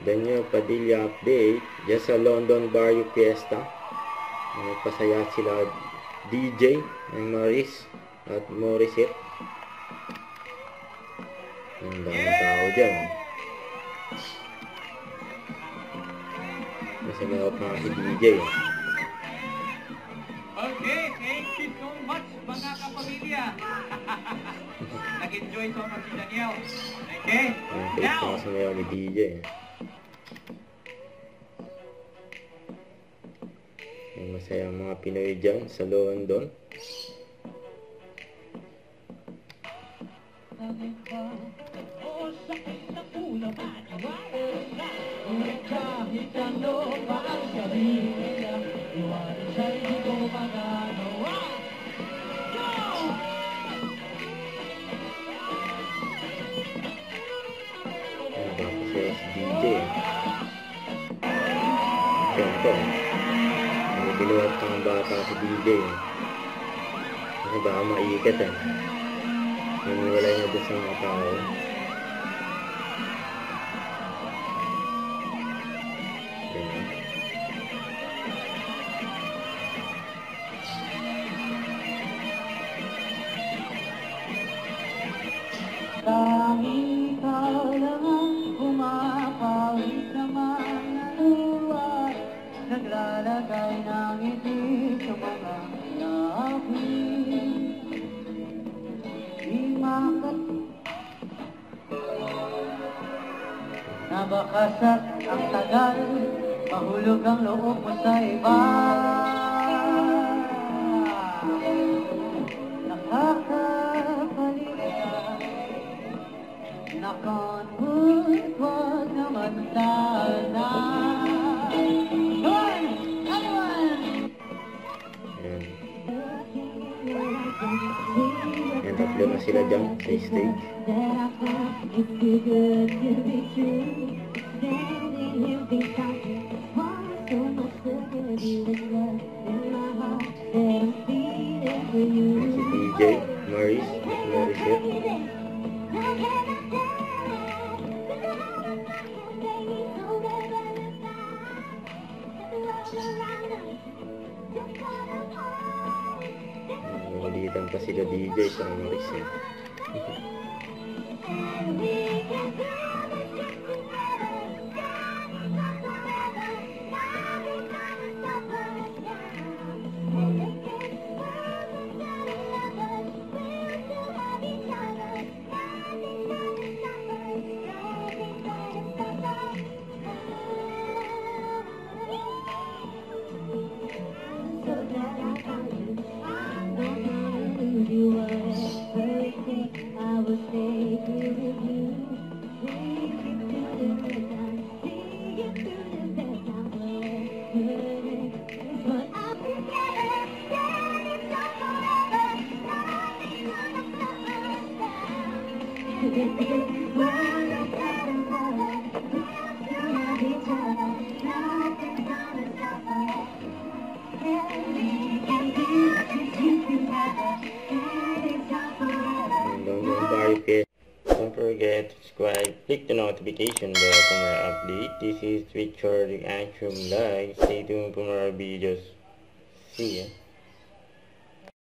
Daniel Padilla update. Just sa London Barrio Fiesta. Nagpasaya sila DJ ng Maris at Morissette. Ang daming tao dyan. Nasamayot mga si DJ. Okay, thank you so much mga kapamilya. Nag-enjoy so much si Daniel. Okay, now. Nasamayot ni DJ. Masaya ang mga Pinoy dyan sa London. Napakasaya si DJ. Siyempre, binuhat ng bata si DJ. Kasi baka maikat eh. Naniwalay na doon sa mga tao. Ganyan. Tanging ikaw lang ang pumapawid sa mga luwa, naglalagay ng ngiti sa mga labi. Di makat nabakasat ang tagal, mahulog ang loob mo sa iba. Nakakapaligay na konwag, wag naman sana. Yan, tatlo na sila dyan sa stage. Yan si DJ, Maris, Morissette. Nalitan pa sila DJ sa Morissette. Don't forget to subscribe, click the notification bell for more update. This is Richard Antrim Live. Stay tuned for more videos. See ya.